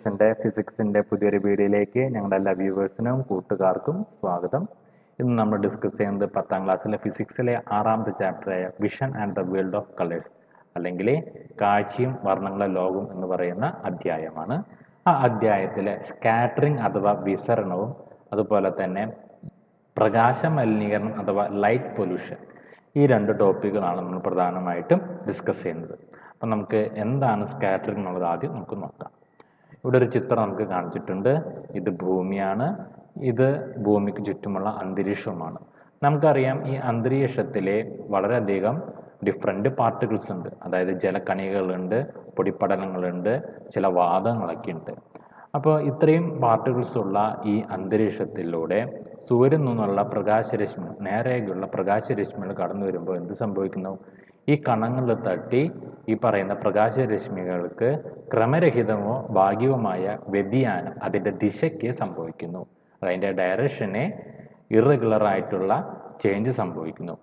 കോഴ്സിൻ്റെ ഫിസിക്സിൻ്റെ പുതിയൊരു വീഡിയോയിലേക്ക് ഞങ്ങളുടെ എല്ലാ വ്യൂവേഴ്സിനും കൂട്ടുകാർക്കും സ്വാഗതം. ഇന്ന് നമ്മൾ ഡിസ്കസ് ചെയ്യുന്നത് 10ാം ക്ലാസ്സിലെ ഫിസിക്സിലെ 6ാമത്തെ ചാപ്റ്ററായ vision and the world of colours, അല്ലെങ്കിൽ കാഴ്ചയും വർണ്ണങ്ങളുടെ ലോകം എന്ന് പറയുന്ന അധ്യായമാണ്. ആ അധ്യായത്തിലെ സ്കാറ്ററിംഗ് അഥവാ വിസരണവും അതുപോലെ തന്നെ പ്രകാശ മലിനീകരണം അഥവാ ലൈറ്റ് പൊല്യൂഷൻ, ഈ രണ്ട് ടോപ്പിക്കുകളാണ് നമ്മൾ പ്രധാനമായിട്ടും ഡിസ്കസ് ചെയ്യുന്നത്. അപ്പം നമുക്ക് എന്താണ് സ്കാറ്ററിംഗ് എന്നുള്ളത് ആദ്യം നമുക്ക് നോക്കാം. ഇവിടെ ഒരു ചിത്രം നമുക്ക് കാണിച്ചിട്ടുണ്ട്. ഇത് ഭൂമിയാണ്, ഇത് ഭൂമിക്ക് ചുറ്റുമുള്ള അന്തരീക്ഷവുമാണ്. നമുക്കറിയാം ഈ അന്തരീക്ഷത്തിലെ വളരെയധികം ഡിഫറെൻറ്റ് പാർട്ടിക്കിൾസ് ഉണ്ട്. അതായത് ജലക്കണികകളുണ്ട്, പൊടിപ്പടലങ്ങളുണ്ട്, ചില വാതകങ്ങളൊക്കെ ഉണ്ട്. അപ്പോൾ ഇത്രയും പാർട്ടിക്കിൾസ് ഉള്ള ഈ അന്തരീക്ഷത്തിലൂടെ സൂര്യനിൽ നിന്നുള്ള പ്രകാശരശ്മി, നേരെയുള്ള പ്രകാശരശ്മികൾ കടന്നു വരുമ്പോൾ എന്ത് സംഭവിക്കുന്നു? ഈ കണങ്ങളിൽ തട്ടി ഈ പറയുന്ന പ്രകാശരശ്മികൾക്ക് ക്രമരഹിതമോ ഭാഗികവുമായ വ്യതിയാനം അതിൻ്റെ ദിശയ്ക്ക് സംഭവിക്കുന്നു. അതിൻ്റെ ഡയറക്ഷനെ ഇറഗുലറായിട്ടുള്ള ചേഞ്ച് സംഭവിക്കുന്നു.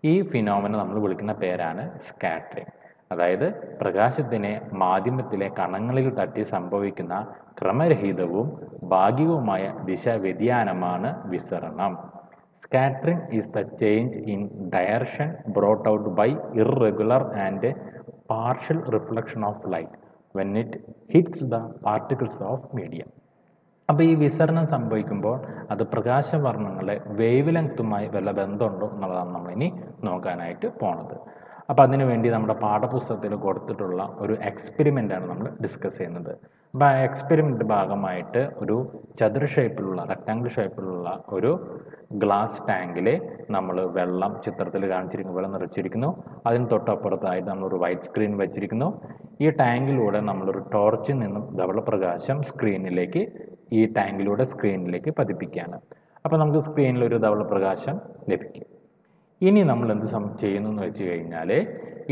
ഈ ഫിനോമിന നമ്മൾ വിളിക്കുന്ന പേരാണ് സ്കാറ്ററിംഗ്. അതായത് പ്രകാശത്തിനെ മാധ്യമത്തിലെ കണങ്ങളിൽ തട്ടി സംഭവിക്കുന്ന ക്രമരഹിതവും ഭാഗികവുമായ ദിശാവ്യതിയാനമാണ് വിസരണം. Scattering is the change in direction brought out by irregular and partial reflection of light when it hits the particles of medium. അപ്പോൾ ഈ വിസരണം സംഭവിക്കുമ്പോൾ അത് പ്രകാശവർണ്ണങ്ങളെ വേവ് ലെങ്ത്തുമായി വല്ല ബന്ധമുണ്ടോ എന്നുള്ളതാണ് നമ്മളിനി നോക്കാനായിട്ട് പോണത്. അപ്പോൾ അതിനു വേണ്ടി നമ്മുടെ പാഠപുസ്തകത്തിൽ കൊടുത്തിട്ടുള്ള ഒരു എക്സ്പെരിമെൻ്റാണ് നമ്മൾ ഡിസ്കസ് ചെയ്യുന്നത്. അപ്പോൾ ആ എക്സ്പെരിമെൻ്റ് ഭാഗമായിട്ട് ഒരു ചതുര ഷേപ്പിലുള്ള, റെക്ടാങ്കിൾ ഷേപ്പിലുള്ള ഒരു ഗ്ലാസ് ടാങ്കിൽ നമ്മൾ വെള്ളം ചിത്രത്തിൽ കാണിച്ചിരിക്കുന്ന വെള്ളം നിറച്ചിരിക്കുന്നു. അതിന് തൊട്ടപ്പുറത്തായിട്ട് നമ്മളൊരു വൈറ്റ് സ്ക്രീൻ വെച്ചിരിക്കുന്നു. ഈ ടാങ്കിലൂടെ നമ്മളൊരു ടോർച്ചിൽ നിന്നും ധവളപ്രകാശം ഈ ടാങ്കിലൂടെ സ്ക്രീനിലേക്ക് പതിപ്പിക്കുകയാണ്. അപ്പോൾ നമുക്ക് സ്ക്രീനിൽ ഒരു ധവളപ്രകാശം ലഭിക്കും. ഇനി നമ്മൾ എന്ത് ചെയ്യുന്നു എന്ന് വെച്ച് കഴിഞ്ഞാൽ,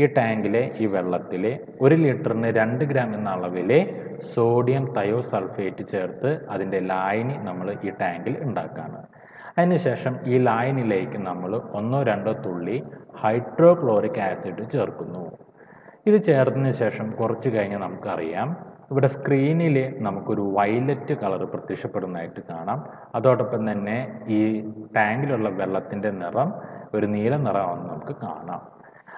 ഈ ടാങ്കിലെ ഈ വെള്ളത്തിൽ 1 ലിറ്ററിന് 2 ഗ്രാം എന്ന അളവിൽ സോഡിയം തയോസൾഫേറ്റ് ചേർത്ത് അതിൻ്റെ ലായനി നമ്മൾ ഈ ടാങ്കിൽ ഉണ്ടാക്കുകയാണ്. അതിനുശേഷം ഈ ലായനിയിലേക്ക് നമ്മൾ 1-2 തുള്ളി ഹൈഡ്രോക്ലോറിക് ആസിഡ് ചേർക്കുന്നു. ഇത് ചേർത്തതിന് ശേഷം കുറച്ച് കഴിഞ്ഞ് നമുക്കറിയാം, ഇവിടെ സ്ക്രീനിൽ നമുക്കൊരു വയലറ്റ് കളർ പ്രത്യക്ഷപ്പെടുന്നതായിട്ട് കാണാം. അതോടൊപ്പം തന്നെ ഈ ടാങ്കിലുള്ള വെള്ളത്തിൻ്റെ നിറം ഒരു നീല നിറമാണെന്ന് നമുക്ക് കാണാം.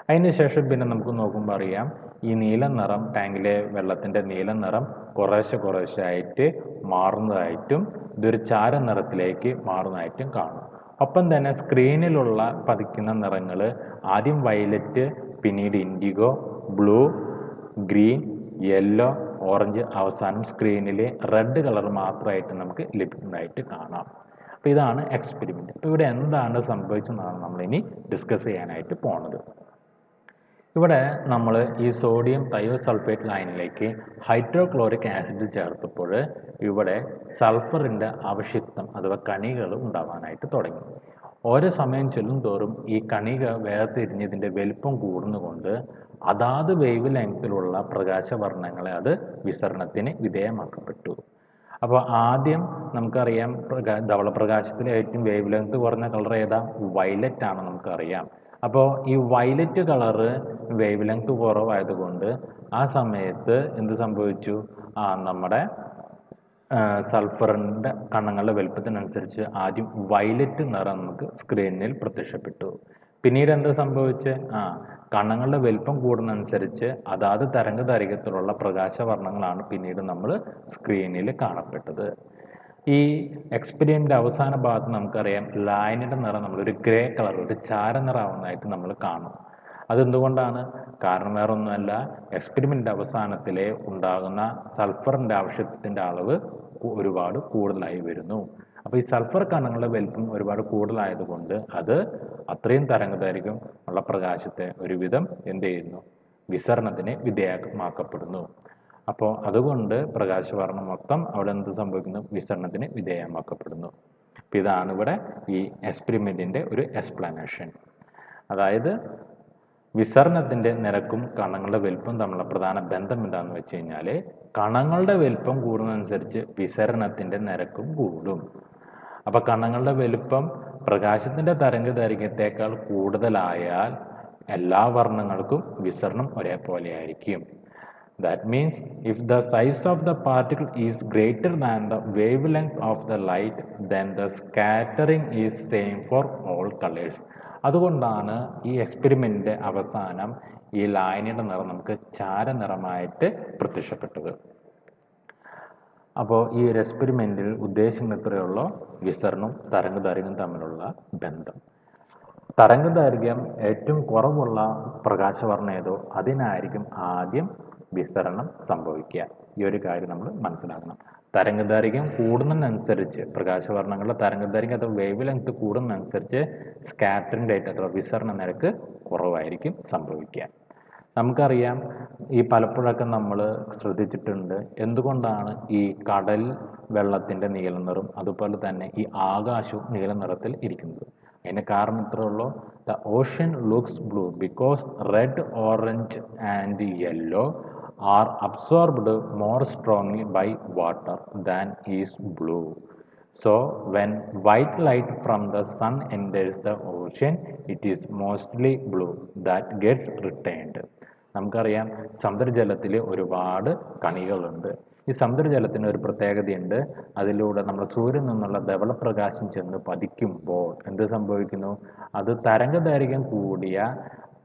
അതിനുശേഷം പിന്നെ നമുക്ക് നോക്കുമ്പോൾ അറിയാം, ഈ നീല നിറം, ടാങ്കിലെ വെള്ളത്തിൻ്റെ നീല നിറം കുറേശ്ശെ ആയിട്ട് മാറുന്നതായിട്ടും ഇതൊരു ചാര നിറത്തിലേക്ക് മാറുന്നതായിട്ടും കാണും. ഒപ്പം തന്നെ സ്ക്രീനിലുള്ള പതിക്കുന്ന നിറങ്ങൾ ആദ്യം വയലറ്റ്, പിന്നീട് IndiGo, blue, green, yellow, orange, അവസാനം സ്ക്രീനിൽ റെഡ് കളർ മാത്രമായിട്ട് നമുക്ക് ലഭിക്കുന്നതായിട്ട് കാണാം. അപ്പോൾ ഇതാണ് എക്സ്പെരിമെൻ്റ്. അപ്പോൾ ഇവിടെ എന്താണ് സംഭവിച്ചതെന്നാണ് നമ്മളിനി ഡിസ്കസ് ചെയ്യാനായിട്ട് പോണത്. ഇവിടെ നമ്മൾ ഈ സോഡിയം തയോസൾഫേറ്റ് ലൈനിലേക്ക് ഹൈഡ്രോക്ലോറിക് ആസിഡ് ചേർത്തപ്പോൾ ഇവിടെ സൾഫറിൻ്റെ അവശിഷ്ടം അഥവാ കണികൾ ഉണ്ടാവാനായിട്ട് തുടങ്ങി. ഓരോ സമയം ചെല്ലും തോറും ഈ കണിക വേർതിരിഞ്ഞതിൻ്റെ വലിപ്പം കൂടുന്നുകൊണ്ട് അതാത് വേവ് ലെങ്ത്തിലുള്ള പ്രകാശവർണ്ണങ്ങളെ അത് വിസരണത്തിന് വിധേയമാക്കപ്പെട്ടു. അപ്പോൾ ആദ്യം നമുക്കറിയാം, ധവളപ്രകാശത്തിലെ ഏറ്റവും വേവ് ലെങ്ത് കുറഞ്ഞ കളർ ഏതാ? വയലറ്റ് ആണ് നമുക്കറിയാം. അപ്പോൾ ഈ വയലറ്റ് കളറ് വേവ് ലെങ്ത് കുറവായതുകൊണ്ട് ആ സമയത്ത് എന്ത് സംഭവിച്ചു? നമ്മുടെ സൾഫറിൻ്റെ കണങ്ങളുടെ വലുപ്പത്തിനനുസരിച്ച് ആദ്യം വയലറ്റ് നിറം നമുക്ക് സ്ക്രീനിൽ പ്രത്യക്ഷപ്പെട്ടു. പിന്നീട് എന്താ സംഭവിച്ചത്? കണങ്ങളുടെ വലിപ്പം കൂടുന്നതനുസരിച്ച് അതാത് തരംഗദൈർഘ്യത്തിലുള്ള പ്രകാശവർണ്ണങ്ങളാണ് പിന്നീട് നമ്മൾ സ്ക്രീനിൽ കാണപ്പെട്ടത്. ഈ എക്സ്പെരിമെൻ്റ് അവസാന ഭാഗത്ത് നമുക്കറിയാം, ലായനിയുടെ നിറം നമ്മളൊരു ഗ്രേ കളർ, ഒരു ചാരനിറാവുന്നതായിട്ട് നമ്മൾ കാണും. അതെന്തുകൊണ്ടാണ്? കാരണം വേറൊന്നുമല്ല, എക്സ്പെരിമെൻ്റ് അവസാനത്തിൽ ഉണ്ടാകുന്ന സൾഫറിൻ്റെ ആവശ്യത്തിൻ്റെ അളവ് ഒരുപാട് കൂടുതലായി വരുന്നു. അപ്പോൾ ഈ സൾഫർ കണങ്ങളുടെ വലിപ്പം ഒരുപാട് കൂടുതലായതുകൊണ്ട് അത് അത്രയും തരംഗദൈർഘ്യം ഉള്ള പ്രകാശത്തെ ഒരുവിധം എന്ത് ചെയ്യുന്നു? വിസരണത്തിന് വിധേയമാക്കപ്പെടുന്നു. അപ്പോൾ അതുകൊണ്ട് പ്രകാശവർണ്ണം മൊത്തം അവിടെ എന്ത് സംഭവിക്കുന്നു? വിസരണത്തിന് വിധേയമാക്കപ്പെടുന്നു. അപ്പോൾ ഇതാണ് ഇവിടെ ഈ എക്സ്പെരിമെൻറ്റിൻ്റെ ഒരു എക്സ്പ്ലനേഷൻ. അതായത് വിസരണത്തിൻ്റെ നിരക്കും കണങ്ങളുടെ വലിപ്പം തമ്മിലുള്ള പ്രധാന ബന്ധം എന്താണെന്ന് വെച്ച് കഴിഞ്ഞാൽ, കണങ്ങളുടെ വലിപ്പം കൂടുന്നതനുസരിച്ച് വിസരണത്തിൻ്റെ നിരക്കും കൂടും. അപ്പോൾ കണങ്ങളുടെ വലുപ്പം പ്രകാശത്തിൻ്റെ തരംഗദൈർഘ്യത്തേക്കാൾ കൂടുതലായാൽ എല്ലാ വർണ്ണങ്ങൾക്കും വിസരണം ഒരേപോലെ ആയിരിക്കും. That means if the size of the particle is greater than the wavelength of the light, then the scattering is same for all colors. അതുകൊണ്ടാണ് ഈ എക്സ്പെരിമെന്റിന്റെ അവസാനം ഈ ലായനിയുടെ നിറം നമുക്ക് ചാരനിറമായിട്ട് പ്രത്യക്ഷപ്പെട്ടത്. അപ്പോൾ ഈ ഒരു എക്സ്പെരിമെന്റിൽ ഉദ്ദേശിക്കുന്നത് ഇത്രയുള്ളൂ, വിസരണവും തരംഗദൈർഘ്യവും തമ്മിലുള്ള ബന്ധം. തരംഗദൈർഘ്യം ഏറ്റവും കുറവുള്ള പ്രകാശവർണ്ണം ഏതോ അതിനായിരിക്കും ആദ്യം വിസരണം സംഭവിക്കുക. ഈ ഒരു കാര്യം നമ്മൾ മനസ്സിലാക്കണം. തരംഗദൈർഘ്യം കൂടുന്നതിനനുസരിച്ച് പ്രകാശവർണ്ണങ്ങളുടെ തരംഗദൈർഘ്യം അഥവാ വേവ് ലെങ്ത് കൂടുന്നതനുസരിച്ച് സ്കാറ്ററിംഗ് റേറ്റ് അഥവാ വിസരണ നിരക്ക് കുറവായിരിക്കും സംഭവിക്കുക. നമുക്കറിയാം, ഈ പലപ്പോഴൊക്കെ നമ്മൾ ശ്രദ്ധിച്ചിട്ടുണ്ട് എന്തുകൊണ്ടാണ് ഈ കടൽ വെള്ളത്തിൻ്റെ നീല നിറം അതുപോലെ തന്നെ ഈ ആകാശവും നീല നിറത്തിൽ ഇരിക്കുന്നത്. അതിന് കാരണം ഇത്രേ ഉള്ളൂ. The ocean looks blue because red, orange and yellow are absorbed more strongly by water than is blue. So when white light from the sun enters the ocean, it is mostly blue that gets retained. നമുക്കറിയാം, സമുദ്രജലത്തിൽ ഒരുപാട് കണികളുണ്ട്. ഈ സമുദ്രജലത്തിന് ഒരു പ്രത്യേകതയുണ്ട്. അതിലൂടെ നമ്മൾ സൂര്യനിൽ നിന്നുള്ള ധവളപ്രകാശം ചെന്ന് പതിക്കുമ്പോൾ എന്ത് സംഭവിക്കുന്നു? അത് തരംഗദൈർഘ്യം കൂടിയ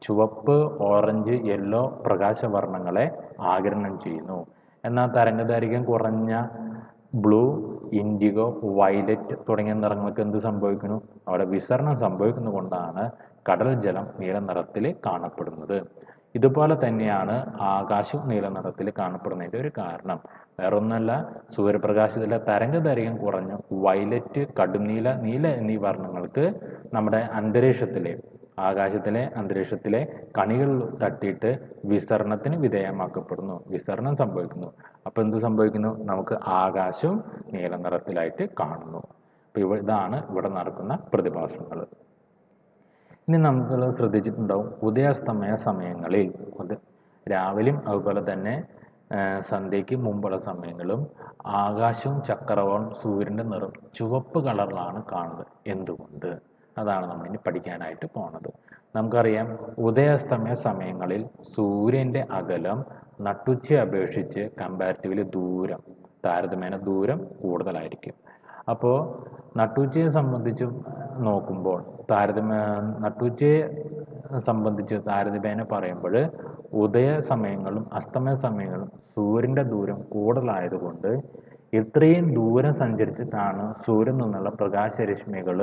ചുവപ്പ്, ഓറഞ്ച്, യെല്ലോ പ്രകാശവർണ്ണങ്ങളെ ആഗിരണം ചെയ്യുന്നു. എന്നാൽ തരംഗദൈർഘ്യം കുറഞ്ഞ ബ്ലൂ, ഇൻഡിഗോ, വയലറ്റ് തുടങ്ങിയ നിറങ്ങൾക്ക് എന്ത് സംഭവിക്കുന്നു? അവിടെ വിസരണം സംഭവിക്കുന്നത് കൊണ്ടാണ് കടൽ ജലം നീല നിറത്തിൽ കാണപ്പെടുന്നത്. ഇതുപോലെ തന്നെയാണ് ആകാശം നീല നിറത്തിൽ കാണപ്പെടുന്നതിൻ്റെ ഒരു കാരണം. വേറൊന്നുമല്ല, സൂര്യപ്രകാശത്തിലെ തരംഗദൈർഘ്യം കുറഞ്ഞ വയലറ്റ്, കടുംനീല, നീല എന്നീ വർണ്ണങ്ങൾക്ക് നമ്മുടെ അന്തരീക്ഷത്തിലെ കണികൾ തട്ടിയിട്ട് വിസരണത്തിന് വിധേയമാക്കപ്പെടുന്നു, വിസരണം സംഭവിക്കുന്നു. അപ്പോൾ എന്ത് സംഭവിക്കുന്നു? നമുക്ക് ആകാശവും നീല നിറത്തിലായിട്ട് കാണുന്നു. അപ്പോൾ ഇതാണ് ഇവിടെ നടക്കുന്ന പ്രതിഭാസങ്ങൾ. ഇനി നമുക്ക് ശ്രദ്ധിച്ചിട്ടുണ്ടാവും, ഉദയാസ്തമയ സമയങ്ങളിൽ രാവിലെയും അതുപോലെ തന്നെ സന്ധ്യയ്ക്ക് മുമ്പുള്ള സമയങ്ങളും ആകാശവും ചക്രവാളവും സൂര്യൻ്റെ നിറം ചുവപ്പ് കളറിലാണ് കാണുന്നത്. എന്തുകൊണ്ട്? അതാണ് നമ്മൾ ഇനി പഠിക്കാനായിട്ട് പോണത്. നമുക്കറിയാം, ഉദയാസ്തമയ സമയങ്ങളിൽ സൂര്യൻ്റെ അകലം നട്ടുച്ചയെ അപേക്ഷിച്ച് കമ്പാരിറ്റീവ്ലി താരതമ്യേന ദൂരം കൂടുതലായിരിക്കും. അപ്പോൾ നട്ടുച്ചയെ സംബന്ധിച്ച് നോക്കുമ്പോൾ താരതമ്യേന പറയുമ്പോൾ ഉദയ സമയങ്ങളും അസ്തമയ സമയങ്ങളും സൂര്യൻ്റെ ദൂരം കൂടുതലായതുകൊണ്ട് ഇത്രയും ദൂരം സഞ്ചരിച്ചിട്ടാണ് സൂര്യനിൽ നിന്നുള്ള പ്രകാശരശ്മികൾ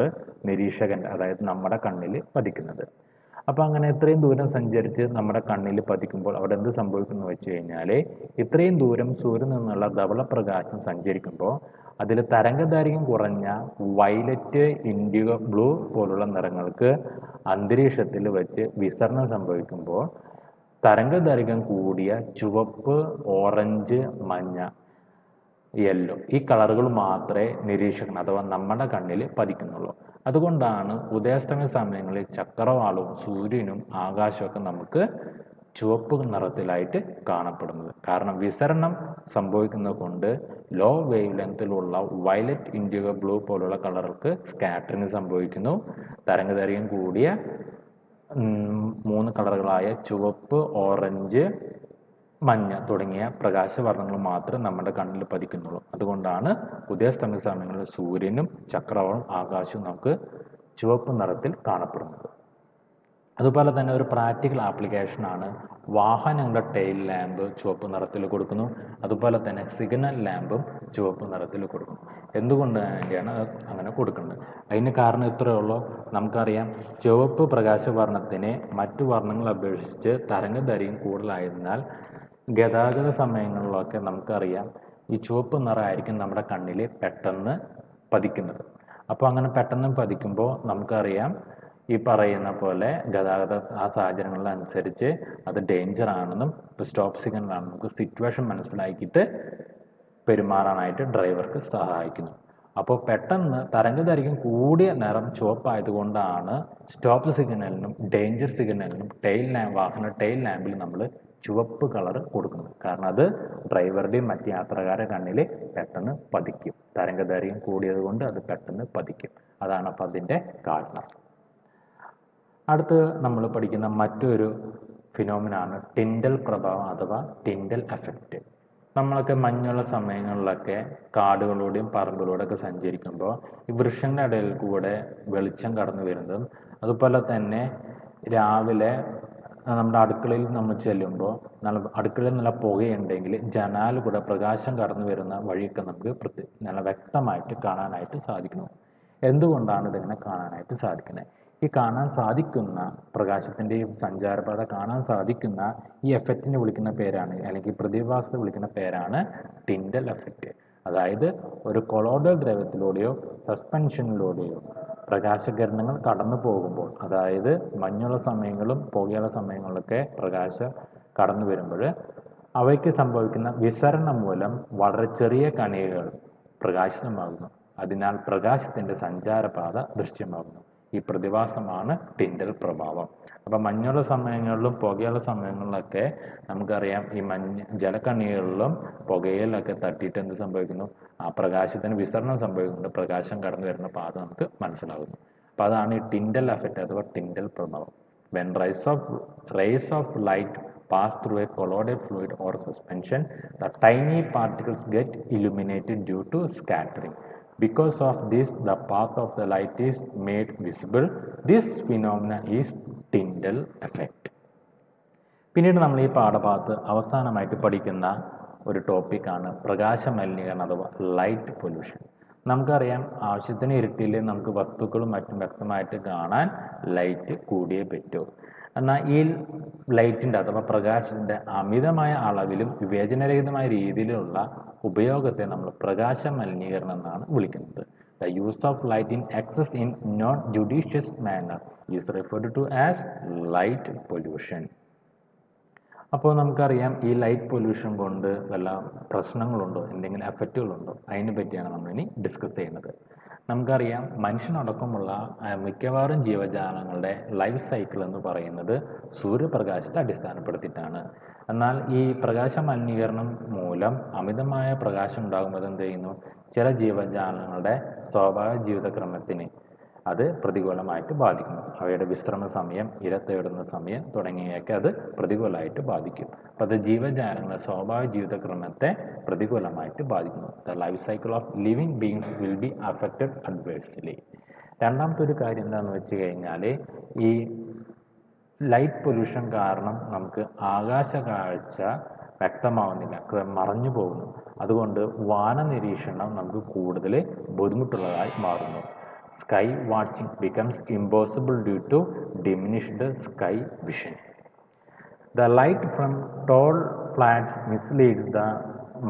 നിരീക്ഷകൻ്റെ, അതായത് നമ്മുടെ കണ്ണിൽ പതിക്കുന്നത്. അപ്പോൾ അങ്ങനെ ഇത്രയും ദൂരം സഞ്ചരിച്ച് നമ്മുടെ കണ്ണിൽ പതിക്കുമ്പോൾ അവിടെ എന്ത് സംഭവിക്കുന്നു വെച്ച് കഴിഞ്ഞാൽ, ഇത്രയും ദൂരം സൂര്യനിൽ നിന്നുള്ള ധവളപ്രകാശം സഞ്ചരിക്കുമ്പോൾ അതിൽ തരംഗദൈർഘ്യം കുറഞ്ഞ വയലറ്റ്, ഇൻഡിഗോ, ബ്ലൂ പോലുള്ള നിറങ്ങൾക്ക് അന്തരീക്ഷത്തിൽ വെച്ച് വിസരണം സംഭവിക്കുമ്പോൾ തരംഗദൈർഘ്യം കൂടിയ ചുവപ്പ്, ഓറഞ്ച്, മഞ്ഞ, യെല്ലോ ഈ കളറുകൾ മാത്രമേ നിരീക്ഷകൻ അഥവാ നമ്മുടെ കണ്ണിൽ പതിക്കുന്നുള്ളൂ. അതുകൊണ്ടാണ് ഉദയാസ്തമയ സമയങ്ങളിൽ ചക്രവാളവും സൂര്യനും ആകാശമൊക്കെ നമുക്ക് ചുവപ്പ് നിറത്തിലായിട്ട് കാണപ്പെടുന്നത്. കാരണം വിസരണം സംഭവിക്കുന്നത് കൊണ്ട് ലോ വേവ് ലെങ്തിലുള്ള വയലറ്റ്, ഇൻഡിഗോ, ബ്ലൂ പോലുള്ള കളറുകൾക്ക് സ്കാറ്ററിങ് സംഭവിക്കുന്നു. തരംഗദൈർഘ്യം കൂടിയ 3 കളറുകളായ ചുവപ്പ്, ഓറഞ്ച്, മഞ്ഞ തുടങ്ങിയ പ്രകാശവർണ്ണങ്ങൾ മാത്രമേ നമ്മുടെ കണ്ണിൽ പതിക്കുന്നുള്ളൂ. അതുകൊണ്ടാണ് ഉദയാസ്തമയ സമയങ്ങളിൽ സൂര്യനും ചക്രവാളവും ആകാശവും നമുക്ക് ചുവപ്പ് നിറത്തിൽ കാണപ്പെടുന്നത്. അതുപോലെ തന്നെ ഒരു പ്രാക്ടിക്കൽ ആപ്ലിക്കേഷനാണ് വാഹനങ്ങളുടെ ടെയിൽ ലാമ്പ് ചുവപ്പ് നിറത്തിൽ കൊടുക്കുന്നു. അതുപോലെ തന്നെ സിഗ്നൽ ലാമ്പും ചുവപ്പ് നിറത്തിൽ കൊടുക്കുന്നു. എന്തുകൊണ്ട് വേണ്ടിയാണ് അങ്ങനെ കൊടുക്കുന്നത്? അതിന് കാരണം ഇത്രയേ ഉള്ളൂ. നമുക്കറിയാം, ചുവപ്പ് പ്രകാശവർണ്ണത്തിന് മറ്റു വർണ്ണങ്ങളെ അപേക്ഷിച്ച് തരംഗദൈർഘ്യം കൂടുതലായതിനാൽ ഗതാഗത സമയങ്ങളിലൊക്കെ നമുക്കറിയാം ഈ ചുവപ്പ് നിറമായിരിക്കും നമ്മുടെ കണ്ണിൽ പെട്ടെന്ന് പതിക്കുന്നത്. അപ്പോൾ അങ്ങനെ പെട്ടെന്ന് പതിക്കുമ്പോൾ നമുക്കറിയാം ഈ പറയുന്ന പോലെ ഗതാഗത സാഹചര്യങ്ങളിലനുസരിച്ച് അത് ഡേഞ്ചർ ആണെന്നും സ്റ്റോപ്പ് സിഗ്നലാണെന്നും നമുക്ക് സിറ്റുവേഷൻ മനസ്സിലാക്കിയിട്ട് പെരുമാറാനായിട്ട് ഡ്രൈവർക്ക് സഹായിക്കുന്നു. അപ്പോൾ പെട്ടെന്ന് തരംഗദൈർഘ്യം കൂടിയ നിറം ചുവപ്പായതുകൊണ്ടാണ് സ്റ്റോപ്പ് സിഗ്നലിനും ഡേഞ്ചർ സിഗ്നലിനും വാഹന ടെയിൽ ലാമ്പിൽ നമ്മൾ ചുവപ്പ് കളർ കൊടുക്കുന്നത്. കാരണം അത് ഡ്രൈവറുടെയും മറ്റ് യാത്രക്കാരുടെ കണ്ണിൽ പെട്ടെന്ന് പതിക്കും. തരംഗദൈർഘ്യം കൂടിയത് കൊണ്ട് അത് പെട്ടെന്ന് പതിക്കും. അതാണ് അപ്പം അതിൻ്റെ കാരണം. അടുത്ത് നമ്മൾ പഠിക്കുന്ന മറ്റൊരു ഫിനോമിനാണ് ടിൻഡൽ പ്രഭാവം അഥവാ ടിൻഡൽ എഫക്റ്റ്. നമ്മളൊക്കെ മഞ്ഞുള്ള സമയങ്ങളിലൊക്കെ കാടുകളിലൂടെയും പറമ്പിലൂടെയൊക്കെ സഞ്ചരിക്കുമ്പോൾ ഈ വൃക്ഷങ്ങളുടെ ഇടയിൽ കൂടെ വെളിച്ചം കടന്നു വരുന്നതും അതുപോലെ തന്നെ രാവിലെ നമ്മുടെ അടുക്കളയിൽ നമ്മൾ ചെല്ലുമ്പോൾ അടുക്കളയിൽ നല്ല പുകയുണ്ടെങ്കിൽ ജനാലിൽ കൂടെ പ്രകാശം കടന്നു വരുന്ന വഴിയൊക്കെ നമുക്ക് നല്ല വ്യക്തമായിട്ട് കാണാനായിട്ട് സാധിക്കുന്നു. എന്തുകൊണ്ടാണ് ഇതിങ്ങനെ കാണാനായിട്ട് സാധിക്കുന്നത്? ഈ കാണാൻ സാധിക്കുന്ന പ്രകാശത്തിൻ്റെ സഞ്ചാരപാത കാണാൻ സാധിക്കുന്ന ഈ എഫക്റ്റിനെ വിളിക്കുന്ന പേരാണ്, അല്ലെങ്കിൽ പ്രതിഭാസത്തെ വിളിക്കുന്ന പേരാണ് ടിൻഡൽ എഫക്റ്റ്. അതായത് ഒരു കൊളോയ്ഡൽ ദ്രവ്യത്തിലൂടെയോ സസ്പെൻഷനിലൂടെയോ പ്രകാശകിരണങ്ങൾ കടന്നു പോകുമ്പോൾ, അതായത് മഞ്ഞുള്ള സമയങ്ങളും പുകയുള്ള സമയങ്ങളിലൊക്കെ പ്രകാശം കടന്നു വരുമ്പോൾ അവയ്ക്ക് സംഭവിക്കുന്ന വിസരണം മൂലം വളരെ ചെറിയ കണികകൾ പ്രകാശിതമാകുന്നു. അതിനാൽ പ്രകാശത്തിൻ്റെ സഞ്ചാരപാത ദൃശ്യമാകുന്നു. ഈ പ്രതിഭാസമാണ് ടിൻഡൽ പ്രഭാവം. അപ്പം മഞ്ഞുള്ള സമയങ്ങളിലും പുകയുള്ള സമയങ്ങളിലൊക്കെ നമുക്കറിയാം ഈ ജലക്കണികളിലും പുകയിലൊക്കെ തട്ടിയിട്ട് എന്ത് സംഭവിക്കുന്നു? ആ പ്രകാശത്തിന് വിസരണം സംഭവിക്കുന്നുണ്ട്, പ്രകാശം കടന്നു വരുന്ന പാത നമുക്ക് മനസ്സിലാകുന്നു. അപ്പം അതാണ് ഈ ടിൻഡൽ എഫക്റ്റ് അഥവാ ടിൻഡൽ പ്രഭാവം. When rays of light pass through a colloidal fluid or suspension, the tiny particles get illuminated due to scattering. Because of this, the path of the light is made visible. This phenomenon is Tyndall effect. പിന്നീട് നമ്മൾ ഈ പാഠഭാഗത്ത് അവസാനമായിട്ട് പഠിക്കുന്ന ഒരു ടോപ്പിക്കാണ് പ്രകാശ മലിനീകരണം അഥവാ ലൈറ്റ് പൊല്യൂഷൻ. നമുക്കറിയാം, ആവശ്യത്തിന് ഇരുട്ടിൽ നമുക്ക് വസ്തുക്കളും മറ്റും വ്യക്തമായിട്ട് കാണാൻ ലൈറ്റ് കൂടിയേ പറ്റൂ. എന്നാൽ ഈ ലൈറ്റിൻ്റെ അഥവാ പ്രകാശത്തിൻ്റെ അമിതമായ അളവിലും വിവേചനരഹിതമായ രീതിയിലുള്ള ഉപയോഗത്തെ നമ്മൾ പ്രകാശ മലിനീകരണം എന്നാണ് വിളിക്കുന്നത്. The use of light in excess in non-judicious manner is referred to as light pollution. അപ്പോൾ നമുക്കറിയാം, ഈ ലൈറ്റ് പൊല്യൂഷൻ കൊണ്ട് വല്ല പ്രശ്നങ്ങളുണ്ടോ, എന്തെങ്കിലും എഫക്റ്റുകളുണ്ടോ, അതിനെ പറ്റിയാണ് നമ്മളിനി ഡിസ്കസ് ചെയ്യുന്നത്. നമുക്കറിയാം, മനുഷ്യനടക്കമുള്ള മിക്കവാറും ജീവജാലങ്ങളുടെ ലൈഫ് സൈക്കിൾ എന്ന് പറയുന്നത് സൂര്യപ്രകാശത്തെ അടിസ്ഥാനപ്പെടുത്തിയിട്ടാണ്. എന്നാൽ ഈ പ്രകാശ മലിനീകരണം മൂലം അമിതമായ പ്രകാശം ഉണ്ടാകുമ്പോൾ എന്ത് ചെയ്യുന്നു? ചില ജീവജാലങ്ങളുടെ സ്വാഭാവിക ജീവിതക്രമത്തിന് അത് പ്രതികൂലമായിട്ട് ബാധിക്കുന്നു. അവയുടെ വിശ്രമ സമയം, ഇര തേടുന്ന സമയം തുടങ്ങിയൊക്കെ അത് പ്രതികൂലമായിട്ട് ബാധിക്കും. അപ്പോൾ അത് ജീവജാലങ്ങളുടെ സ്വാഭാവിക ജീവിതക്രമത്തെ പ്രതികൂലമായിട്ട് ബാധിക്കുന്നു. The life cycle of living beings will be affected adversely. രണ്ടാമത്തെ ഒരു കാര്യം എന്താണെന്ന് വെച്ച് കഴിഞ്ഞാൽ, ഈ ലൈറ്റ് പൊല്യൂഷൻ കാരണം നമുക്ക് ആകാശ കാഴ്ച വ്യക്തമാവുന്നില്ല, മറഞ്ഞു പോകുന്നു. അതുകൊണ്ട് വാന നിരീക്ഷണം നമുക്ക് കൂടുതൽ ബുദ്ധിമുട്ടുള്ളതായി മാറുന്നു. Sky watching becomes impossible due to diminished sky vision. The light from tall flats misleads the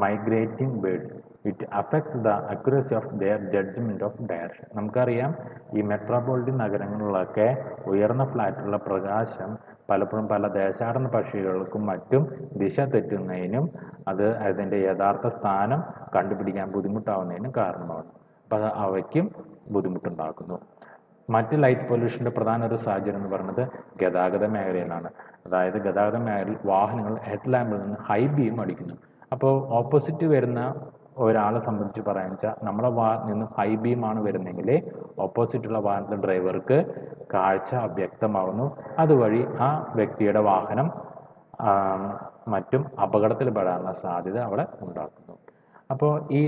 migrating birds. It affects the accuracy of their judgment of direction. നമുക്കറിയാം, ഈ മെട്രോപൊളിറ്റൻ നഗരങ്ങളിലൊക്കെ ഉയർന്ന ഫ്ലാറ്റുള്ള പ്രകാശം പലപ്പോഴും പല ദേശാടന പക്ഷികൾക്കും മറ്റും ദിശ തെറ്റുന്നതിനും അത് അതിൻ്റെ യഥാർത്ഥ സ്ഥാനം കണ്ടുപിടിക്കാൻ ബുദ്ധിമുട്ടാവുന്നതിനും കാരണമാണ്. അപ്പോൾ അവയ്ക്കും ബുദ്ധിമുട്ടുണ്ടാക്കുന്നു. മറ്റ് ലൈറ്റ് പൊല്യൂഷൻ്റെ പ്രധാന ഒരു സാഹചര്യം എന്ന് പറയുന്നത് ഗതാഗത മേഖലയിലാണ്. അതായത് ഗതാഗത മേഖലയിൽ വാഹനങ്ങൾ ഹെഡ് ലാമ്പിൽ നിന്ന് ഹൈ ബീം അടിക്കുന്നു. അപ്പോൾ ഓപ്പോസിറ്റ് വരുന്ന ഒരാളെ സംബന്ധിച്ച് പറയാന്ന് വെച്ചാൽ, നമ്മുടെ വാഹനത്തിൽ നിന്ന് ഹൈ ബീമാണ് വരുന്നെങ്കിൽ ഓപ്പോസിറ്റുള്ള വാഹനത്തിലെ ഡ്രൈവർക്ക് കാഴ്ച അവ്യക്തമാകുന്നു. അതുവഴി ആ വ്യക്തിയുടെ വാഹനം മറ്റും അപകടത്തിൽ പെടാനുള്ള സാധ്യത അവിടെ ഉണ്ടാക്കുന്നു. അപ്പോൾ ഈ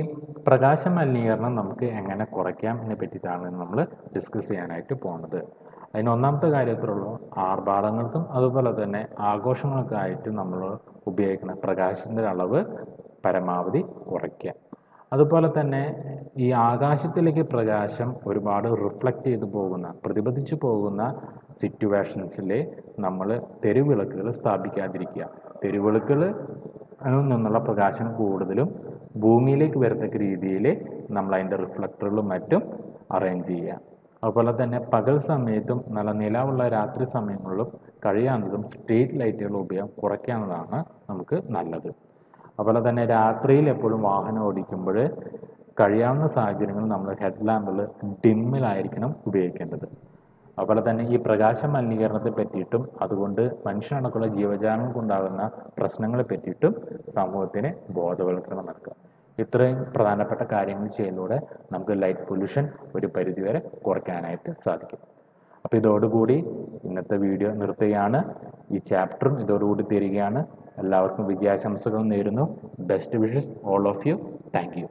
പ്രകാശ മലിനീകരണം നമുക്ക് എങ്ങനെ കുറയ്ക്കാം എന്നെ പറ്റിയിട്ടാണ് നമ്മൾ ഡിസ്കസ് ചെയ്യാനായിട്ട് പോകുന്നത്. അതിന് ഒന്നാമത്തെ കാര്യത്തിലുള്ളൂ, ആർഭാടങ്ങൾക്കും അതുപോലെ തന്നെ ആഘോഷങ്ങൾക്കും ആയിട്ട് നമ്മൾ ഉപയോഗിക്കുന്ന പ്രകാശത്തിൻ്റെ അളവ് പരമാവധി കുറയ്ക്കുക. അതുപോലെ തന്നെ ഈ ആകാശത്തിലേക്ക് പ്രകാശം ഒരുപാട് റിഫ്ലക്റ്റ് ചെയ്ത് പോകുന്ന, പ്രതിഫലിച്ചു പോകുന്ന സിറ്റുവേഷൻസിൽ നമ്മൾ തെരുവിളക്കുകൾ സ്ഥാപിക്കാതിരിക്കുക. തെരുവിളക്കുകൾ നിന്നുള്ള പ്രകാശം കൂടുതലും ഭൂമിയിലേക്ക് വരത്തക്ക രീതിയിൽ നമ്മൾ അതിൻ്റെ റിഫ്ലക്ടറുകളും മറ്റും അറേഞ്ച് ചെയ്യുക. അതുപോലെ തന്നെ പകൽ സമയത്തും നല്ല നിലാവുള്ള രാത്രി സമയങ്ങളിലും കഴിയാവുന്നതും സ്ട്രീറ്റ് ലൈറ്റുകളുടെ ഉപയോഗം കുറയ്ക്കാവുന്നതാണ് നമുക്ക് നല്ലത്. അതുപോലെ തന്നെ രാത്രിയിൽ എപ്പോഴും വാഹനം ഓടിക്കുമ്പോൾ കഴിയാവുന്ന സാഹചര്യങ്ങളിൽ നമ്മൾ ഹെഡ് ലാമ്പുകൾ ഡിമ്മിലായിരിക്കണം ഉപയോഗിക്കേണ്ടത്. അതുപോലെ തന്നെ ഈ പ്രകാശ മലിനീകരണത്തെ പറ്റിയിട്ടും അതുകൊണ്ട് മനുഷ്യനടക്കമുള്ള ജീവജാലങ്ങൾക്കുണ്ടാകുന്ന പ്രശ്നങ്ങളെ പറ്റിയിട്ടും സമൂഹത്തിന് ബോധവൽക്കരണം നൽകുക. ഇത്രയും പ്രധാനപ്പെട്ട കാര്യങ്ങൾ ചെയ്യുന്നതിലൂടെ നമുക്ക് ലൈറ്റ് പൊല്യൂഷൻ ഒരു പരിധിവരെ കുറയ്ക്കാനായിട്ട് സാധിക്കും. അപ്പോൾ ഇതോടുകൂടി ഇന്നത്തെ വീഡിയോ നിർത്തുകയാണ്. ഈ ചാപ്റ്ററും ഇതോടുകൂടി തീരുകയാണ്. എല്ലാവർക്കും വിജയാശംസകൾ നേരുന്നു. Best wishes all of you. Thank U.